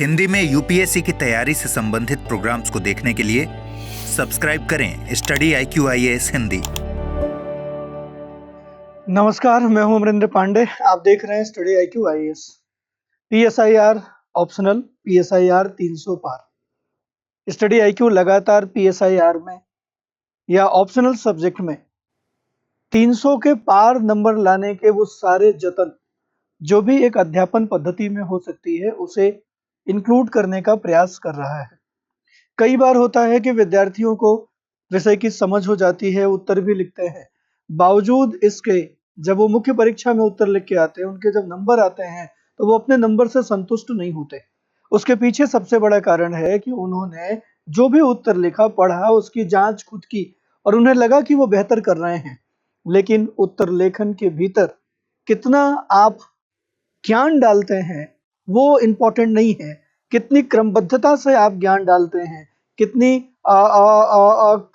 हिंदी में यूपीएससी की तैयारी से संबंधित प्रोग्राम्स को देखने के लिए सब्सक्राइब करें स्टडी IQ IAS हिंदी। नमस्कार, मैं हूं अमरिंदर पांडे। आप देख रहे हैं study IQ IAS। PSIR optional, PSIR 300 पार। स्टडी IQ लगातार PSIR में या ऑप्शनल सब्जेक्ट में 300 के पार नंबर लाने के वो सारे जतन जो भी एक अध्यापन पद्धति में हो सकती है उसे इंक्लूड करने का प्रयास कर रहा है। कई बार होता है कि विद्यार्थियों को विषय की समझ हो जाती है, उत्तर भी लिखते हैं, बावजूद इसके जब वो मुख्य परीक्षा में उत्तर लिख के आते हैं, उनके जब नंबर आते हैं तो वो अपने नंबर से संतुष्ट नहीं होते। उसके पीछे सबसे बड़ा कारण है कि उन्होंने जो भी उत्तर लिखा, पढ़ा, उसकी जांच खुद की और उन्हें लगा कि वो बेहतर कर रहे हैं। लेकिन उत्तर लेखन के भीतर कितना आप ज्ञान डालते हैं वो इम्पोर्टेंट नहीं है। कितनी क्रमबद्धता से आप ज्ञान डालते हैं, कितनी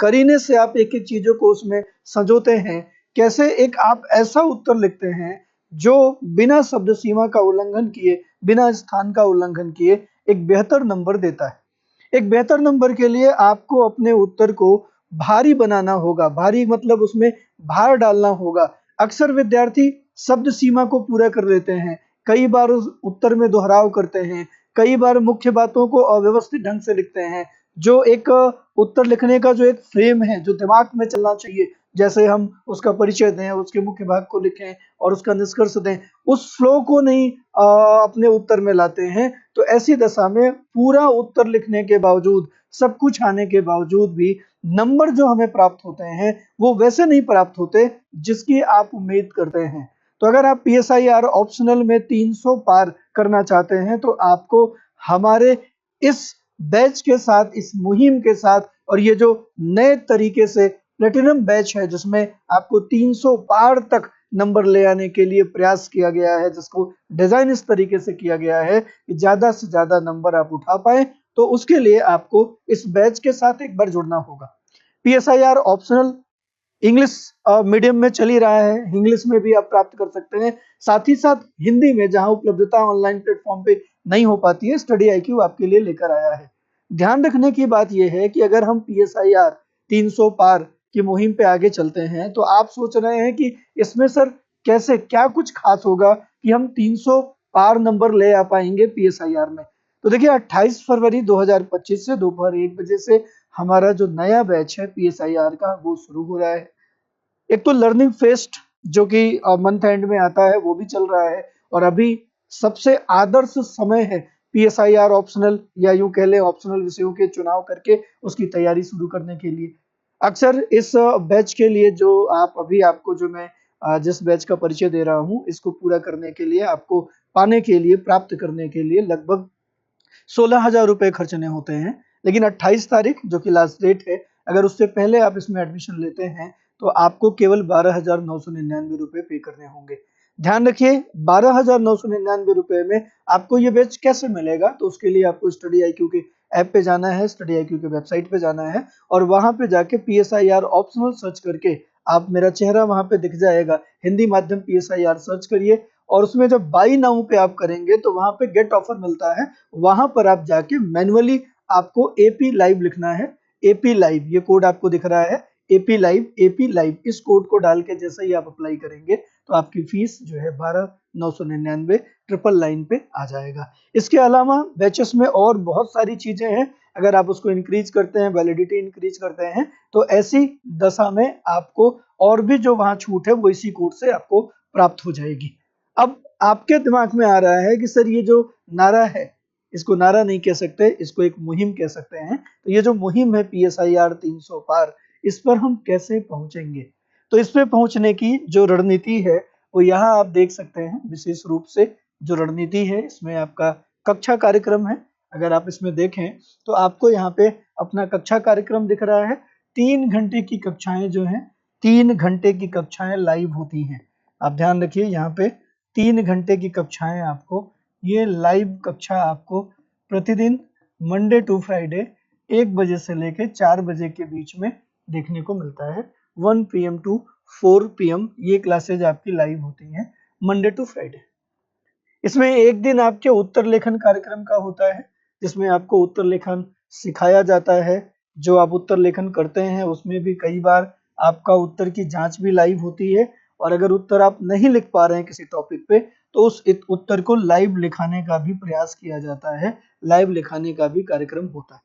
करीने से आप एक एक चीजों को उसमें संजोते हैं, कैसे एक आप ऐसा उत्तर लिखते हैं जो बिना शब्द सीमा का उल्लंघन किए, बिना स्थान का उल्लंघन किए एक बेहतर नंबर देता है। एक बेहतर नंबर के लिए आपको अपने उत्तर को भारी बनाना होगा। भारी मतलब उसमें भार डालना होगा। अक्सर विद्यार्थी शब्द सीमा को पूरा कर लेते हैं, कई बार उस उत्तर में दोहराव करते हैं, कई बार मुख्य बातों को अव्यवस्थित ढंग से लिखते हैं। जो एक उत्तर लिखने का जो एक फ्रेम है, जो दिमाग में चलना चाहिए, जैसे हम उसका परिचय दें, उसके मुख्य भाग को लिखें और उसका निष्कर्ष दें, उस फ्लो को नहीं अपने उत्तर में लाते हैं। तो ऐसी दशा में पूरा उत्तर लिखने के बावजूद, सब कुछ आने के बावजूद भी नंबर जो हमें प्राप्त होते हैं वो वैसे नहीं प्राप्त होते जिसकी आप उम्मीद करते हैं। तो अगर आप PSIR ऑप्शनल में 300 पार करना चाहते हैं तो आपको हमारे इस बैच के साथ, इस मुहिम के साथ, और ये जो नए तरीके से प्लेटिनम बैच है जिसमें आपको 300 पार तक नंबर ले आने के लिए प्रयास किया गया है, जिसको डिजाइन इस तरीके से किया गया है कि ज्यादा से ज्यादा नंबर आप उठा पाए, तो उसके लिए आपको इस बैच के साथ एक बार जुड़ना होगा। PSIR ऑप्शनल इंग्लिश मीडियम में चल ही रहा है, इंग्लिश में भी आप प्राप्त कर सकते हैं, साथ ही साथ हिंदी में जहां उपलब्धता ऑनलाइन प्लेटफॉर्म पे नहीं हो पाती है, स्टडी IQ आपके लिए लेकर आया है। ध्यान रखने की बात यह है कि अगर हम PSIR 300 पार की मुहिम पे आगे चलते हैं तो आप सोच रहे हैं कि इसमें सर कैसे, क्या कुछ खास होगा कि हम 300 पार नंबर ले आ पाएंगे PSIR में। तो देखिए 28 फरवरी 2025 से दोपहर 1 बजे से हमारा जो नया बैच है PSIR का वो शुरू हो रहा है। एक तो लर्निंग फेस्ट जो कि मंथ एंड में आता है वो भी चल रहा है, और अभी सबसे आदर्श समय है PSIR ऑप्शनल या यूं कह लें ऑप्शनल विषयों के चुनाव करके उसकी तैयारी शुरू करने के लिए। अक्सर इस बैच के लिए जो आप अभी आपको जो मैं जिस बैच का परिचय दे रहा हूं, इसको पूरा करने के लिए, आपको पाने के लिए, प्राप्त करने के लिए लगभग 16,000 रुपए खर्चने होते हैं। लेकिन 28 तारीख जो कि लास्ट डेट है, अगर उससे पहले आप इसमें एडमिशन लेते हैं तो आपको केवल 12,999 रुपए पे करने होंगे। ध्यान रखिए 12,999 रुपए में आपको ये बैच कैसे मिलेगा, तो उसके लिए आपको स्टडी IQ के ऐप पे जाना है, स्टडी IQ के वेबसाइट पे जाना है और वहां पे जाके PSIR ऑप्शनल सर्च करके आप, मेरा चेहरा वहां पे दिख जाएगा, हिंदी माध्यम PSIR सर्च करिए और उसमें जब बाई नाउ पे आप करेंगे तो वहां पे गेट ऑफर मिलता है, वहां पर आप जाके मैनुअली आपको AP लाइव लिखना है। AP लाइव, ये कोड आपको दिख रहा है, AP लाइव, इस कोड को डाल के जैसे ही आप अप्लाई करेंगे तो आपकी फीस जो है 12,999 ट्रिपल लाइन पे आ जाएगा। इसके अलावा बैचेस में और बहुत सारी चीजें हैं, अगर आप उसको इंक्रीज करते हैं, वैलिडिटी इंक्रीज करते हैं, तो ऐसी दशा में आपको और भी जो वहां छूट है वो इसी कोड से आपको प्राप्त हो जाएगी। अब आपके दिमाग में आ रहा है कि सर ये जो नारा है, इसको नारा नहीं कह सकते, इसको एक मुहिम कह सकते हैं। तो ये जो मुहिम है PSIR 300 पार, इस पर हम कैसे पहुंचेंगे? तो इस पे पहुंचने की जो रणनीति है वो यहाँ आप देख सकते हैं। विशेष रूप से जो रणनीति है इसमें आपका कक्षा कार्यक्रम है। अगर आप इसमें देखें तो आपको यहाँ पे अपना कक्षा कार्यक्रम दिख रहा है। 3 घंटे की कक्षाएं जो हैं, 3 घंटे की कक्षाएं लाइव होती हैं। आप ध्यान रखिए यहाँ पे 3 घंटे की कक्षाएं आपको, ये लाइव कक्षा आपको प्रतिदिन मंडे टू फ्राइडे 1 बजे से लेकर 4 बजे के बीच में देखने को मिलता है। 1 PM टू 4 PM ये क्लासेज आपकी लाइव होती हैं मंडे टू फ्राइडे। इसमें एक दिन आपके उत्तर लेखन कार्यक्रम का होता है, जिसमें आपको उत्तर लेखन सिखाया जाता है। जो आप उत्तर लेखन करते हैं उसमें भी कई बार आपका उत्तर की जांच भी लाइव होती है, और अगर उत्तर आप नहीं लिख पा रहे हैं किसी टॉपिक पे तो उस उत्तर को लाइव लिखाने का भी प्रयास किया जाता है, लाइव लिखाने का भी कार्यक्रम होता है।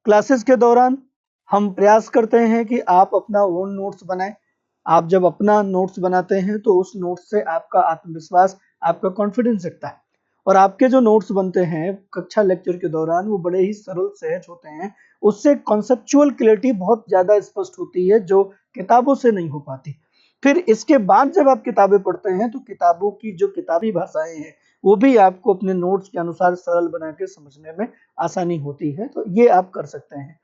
क्लासेस के दौरान हम प्रयास करते हैं कि आप अपना ओन नोट्स बनाएं। आप जब अपना नोट्स बनाते हैं तो उस नोट्स से आपका आत्मविश्वास, आपका कॉन्फिडेंस दिखता है, और आपके जो नोट्स बनते हैं कक्षा लेक्चर के दौरान वो बड़े ही सरल सहज होते हैं। उससे कॉन्सेप्चुअल क्लैरिटी बहुत ज्यादा स्पष्ट होती है जो किताबों से नहीं हो पाती। फिर इसके बाद जब आप किताबें पढ़ते हैं तो किताबों की जो किताबी भाषाएं हैं वो भी आपको अपने नोट्स के अनुसार सरल बना के समझने में आसानी होती है। तो ये आप कर सकते हैं।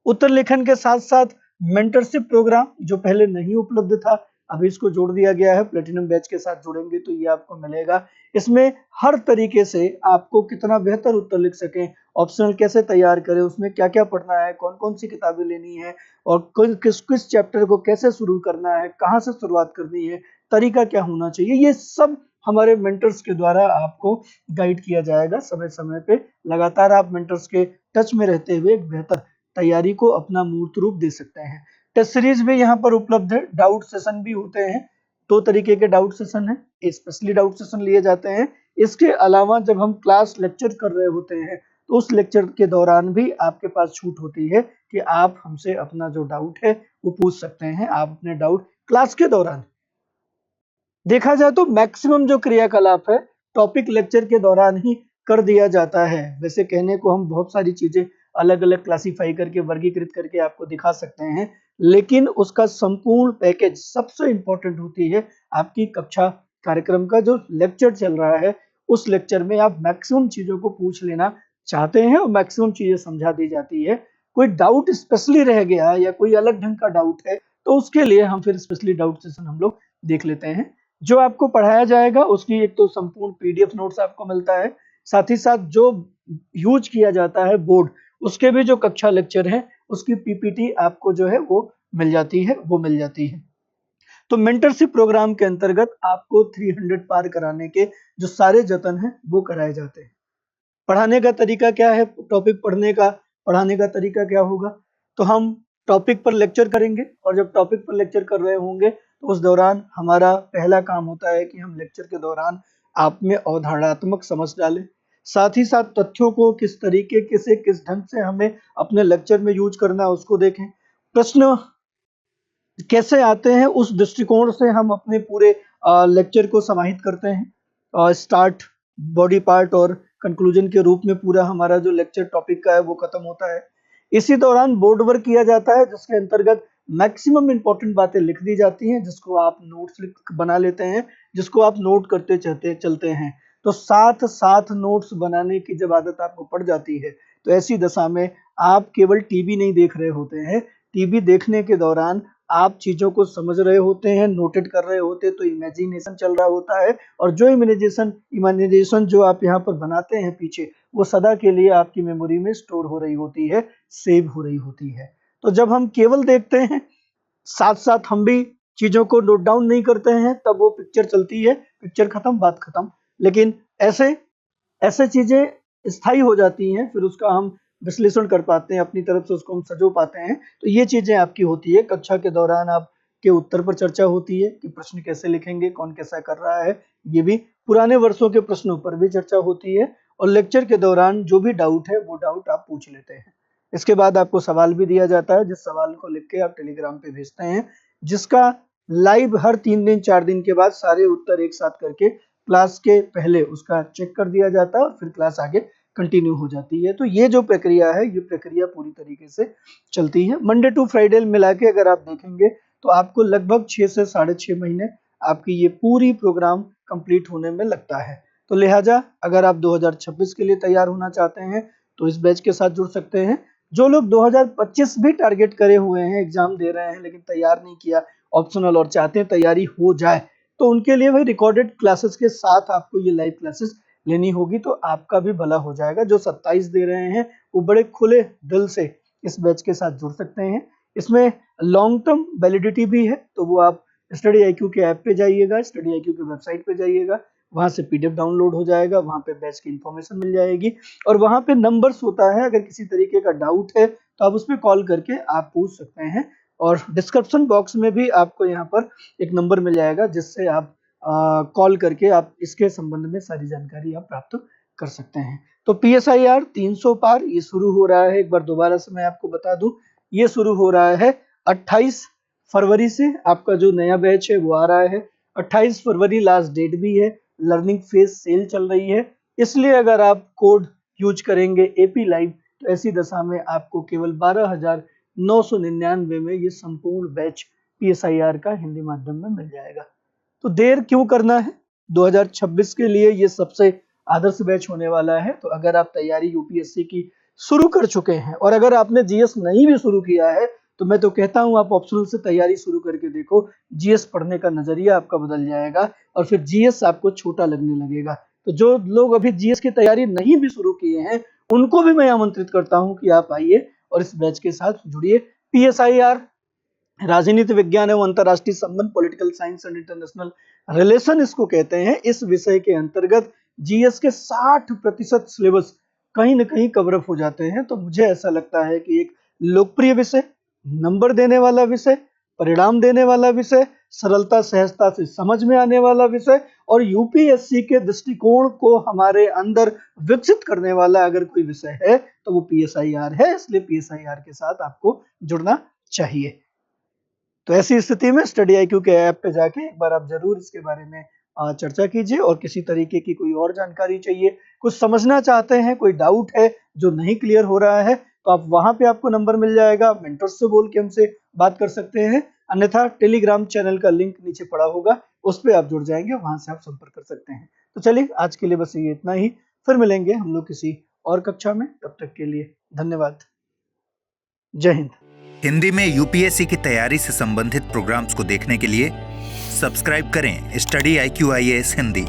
उत्तर लेखन के साथ साथ मेंटरशिप प्रोग्राम जो पहले नहीं उपलब्ध था, अभी इसको जोड़ दिया गया है। प्लेटिनम बैच के साथ जुड़ेंगे तो ये आपको मिलेगा। इसमें हर तरीके से आपको कितना बेहतर उत्तर लिख सकें, ऑप्शनल कैसे तैयार करें, उसमें क्या क्या पढ़ना है, कौन कौन सी किताबें लेनी है, और किस किस चैप्टर को कैसे शुरू करना है, कहाँ से शुरुआत करनी है, तरीका क्या होना चाहिए, ये सब हमारे मेंटर्स के द्वारा आपको गाइड किया जाएगा समय समय पे। लगातार आप मेंटर्स के टच में रहते हुए एक बेहतर तैयारी को अपना मूर्त रूप दे सकते हैं। टेस्ट सीरीज भी यहाँ पर उपलब्ध है, डाउट सेशन भी होते हैं। दो तरीके के डाउट सेशन है, स्पेशली डाउट सेशन लिए जाते हैं। इसके अलावा जब हम क्लास लेक्चर कर रहे होते हैं तो उस लेक्चर के दौरान भी आपके पास छूट होती है कि आप हमसे अपना जो डाउट है वो पूछ सकते हैं। आप अपने डाउट क्लास के दौरान, देखा जाए तो मैक्सिमम जो क्रियाकलाप है टॉपिक लेक्चर के दौरान ही कर दिया जाता है। वैसे कहने को हम बहुत सारी चीजें अलग अलग क्लासिफाई करके वर्गीकृत करके आपको दिखा सकते हैं, लेकिन उसका संपूर्ण पैकेज सबसे इंपॉर्टेंट होती है आपकी कक्षा कार्यक्रम का जो लेक्चर चल रहा है। उस लेक्चर में आप मैक्सिमम चीजों को पूछ लेना चाहते हैं और मैक्सिमम चीजें समझा दी जाती है। कोई डाउट स्पेशली रह गया या कोई अलग ढंग का डाउट है तो उसके लिए हम फिर स्पेशली डाउट सेशन हम लोग देख लेते हैं। जो आपको पढ़ाया जाएगा उसकी एक तो संपूर्ण पीडीएफ नोट्स आपको मिलता है, साथ ही साथ जो यूज किया जाता है बोर्ड, उसके भी जो कक्षा लेक्चर हैं उसकी पीपीटी आपको जो है वो मिल जाती है। तो मेंटरशिप प्रोग्राम के अंतर्गत आपको 300 पार कराने के जो सारे जतन हैं वो कराए जाते हैं। पढ़ाने का तरीका क्या है, टॉपिक पढ़ाने का तरीका क्या होगा, तो हम टॉपिक पर लेक्चर करेंगे, और जब टॉपिक पर लेक्चर कर रहे होंगे तो उस दौरान हमारा पहला काम होता है कि हम लेक्चर के दौरान आप में अवधारणात्मक समझ डालें। साथ ही साथ तथ्यों को किस तरीके से किस ढंग से हमें अपने लेक्चर में यूज करना है उसको देखें। प्रश्न कैसे आते हैं उस दृष्टिकोण से हम अपने पूरे लेक्चर को समाहित करते हैं। स्टार्ट, बॉडी पार्ट और कंक्लूजन के रूप में पूरा हमारा जो लेक्चर टॉपिक का है वो खत्म होता है। इसी दौरान बोर्ड वर्क किया जाता है जिसके अंतर्गत मैक्सिमम इंपॉर्टेंट बातें लिख दी जाती हैं, जिसको आप नोट्स बना लेते हैं, जिसको आप नोट करते चलते हैं। तो साथ साथ नोट्स बनाने की जब आदत आपको पड़ जाती है तो ऐसी दशा में आप केवल टीवी नहीं देख रहे होते हैं। टीवी देखने के दौरान आप चीजों को समझ रहे होते हैं, नोटेड कर रहे होते हैं, तो इमेजिनेशन चल रहा होता है, और जो इमेजिनेशन जो आप यहाँ पर बनाते हैं पीछे, वो सदा के लिए आपकी मेमोरी में स्टोर हो रही होती है, सेव हो रही होती है। तो जब हम केवल देखते हैं, साथ साथ हम भी चीजों को नोट डाउन नहीं करते हैं, तब वो पिक्चर चलती है, पिक्चर खत्म बात खत्म। लेकिन ऐसे ऐसे चीजें स्थायी हो जाती हैं, फिर उसका हम विश्लेषण कर पाते हैं, अपनी तरफ से उसको हम सजो पाते हैं। तो ये चीजें आपकी होती है कक्षा के दौरान। आपके उत्तर पर चर्चा होती है कि प्रश्न कैसे लिखेंगे, कौन कैसा कर रहा है। ये भी पुराने वर्षों के प्रश्नों पर भी चर्चा होती है, और लेक्चर के दौरान जो भी डाउट है वो डाउट आप पूछ लेते हैं। इसके बाद आपको सवाल भी दिया जाता है, जिस सवाल को लिख के आप टेलीग्राम पे भेजते हैं, जिसका लाइव हर 3 दिन 4 दिन के बाद सारे उत्तर एक साथ करके क्लास के पहले उसका चेक कर दिया जाता है और फिर क्लास आगे कंटिन्यू हो जाती है। तो ये जो प्रक्रिया है, ये प्रक्रिया पूरी तरीके से चलती है। मंडे टू फ्राइडे मिला के अगर आप देखेंगे तो आपको लगभग 6 से 6.5 महीने आपकी ये पूरी प्रोग्राम कंप्लीट होने में लगता है। तो लिहाजा अगर आप 2026 के लिए तैयार होना चाहते हैं तो इस बैच के साथ जुड़ सकते हैं। जो लोग 2025 भी टारगेट करे हुए हैं, एग्जाम दे रहे हैं लेकिन तैयार नहीं किया ऑप्शनल, और चाहते हैं तैयारी हो जाए, तो उनके लिए भाई रिकॉर्डेड क्लासेस के साथ आपको ये लाइव क्लासेस लेनी होगी, तो आपका भी भला हो जाएगा। जो 27 दे रहे हैं वो बड़े खुले दिल से इस बैच के साथ जुड़ सकते हैं। इसमें लॉन्ग टर्म वैलिडिटी भी है, तो वो आप स्टडी IQ के ऐप पे जाइएगा, स्टडी IQ के वेबसाइट पे जाइएगा, वहाँ से PDF डाउनलोड हो जाएगा, वहाँ पे बैच की इंफॉर्मेशन मिल जाएगी और वहाँ पे नंबर्स होता है। अगर किसी तरीके का डाउट है तो आप उस पर कॉल करके आप पूछ सकते हैं और डिस्क्रिप्शन बॉक्स में भी आपको यहाँ पर एक नंबर मिल जाएगा जिससे आप कॉल करके आप इसके संबंध में सारी जानकारी आप प्राप्त कर सकते हैं। तो PSIR 300 पार ये शुरू हो रहा है। एक बार दोबारा से मैं आपको बता दूं, ये शुरू हो रहा है 28 फरवरी से। आपका जो नया बैच है वो आ रहा है 28 फरवरी, लास्ट डेट भी है। लर्निंग फेज सेल चल रही है, इसलिए अगर आप कोड यूज करेंगे AP लाइव तो ऐसी दशा में आपको केवल 12,999 में ये संपूर्ण बैच PSIR का हिंदी माध्यम में मिल जाएगा। तो देर क्यों करना है, 2026 के लिए ये सबसे आदर्श बैच होने वाला है। तो अगर आप तैयारी UPSC की शुरू कर चुके हैं और अगर आपने GS नहीं भी शुरू किया है तो मैं तो कहता हूं आप ऑप्शनल से तैयारी शुरू करके देखो। GS पढ़ने का नजरिया आपका बदल जाएगा और फिर GS आपको छोटा लगने लगेगा। तो जो लोग अभी GS की तैयारी नहीं भी शुरू किए हैं उनको भी मैं आमंत्रित करता हूं कि आप आइए और इस बैच के साथ जुड़िए। PSIR राजनीति विज्ञान एवं अंतरराष्ट्रीय संबंध, political science and international relation इसको कहते हैं। इस विषय के अंतर्गत GS के 60% सिलेबस कहीं न कहीं कवर अप हो जाते हैं। तो मुझे ऐसा लगता है कि एक लोकप्रिय विषय, नंबर देने वाला विषय, परिणाम देने वाला विषय, सरलता सहजता से समझ में आने वाला विषय और UPSC के दृष्टिकोण को हमारे अंदर विकसित करने वाला अगर कोई विषय है तो वो PSIR है। इसलिए PSIR के साथ आपको जुड़ना चाहिए। तो ऐसी स्थिति में स्टडी IQ के ऐप पे जाके एक बार आप जरूर इसके बारे में चर्चा कीजिए और किसी तरीके की कोई और जानकारी चाहिए, कुछ समझना चाहते हैं, कोई डाउट है जो नहीं क्लियर हो रहा है तो आप वहां पे आपको नंबर मिल जाएगा, मेंटर से बोल के हमसे बात कर सकते हैं। अन्यथा टेलीग्राम चैनल का लिंक नीचे पड़ा होगा, उस पर आप जुड़ जाएंगे, वहां से आप संपर्क कर सकते हैं। तो चलिए आज के लिए बस ये इतना ही, फिर मिलेंगे हम लोग किसी और कक्षा में। तब तक के लिए धन्यवाद, जय हिंद। हिंदी में UPSC की तैयारी से संबंधित प्रोग्राम्स को देखने के लिए सब्सक्राइब करें स्टडी IQ IAS हिंदी।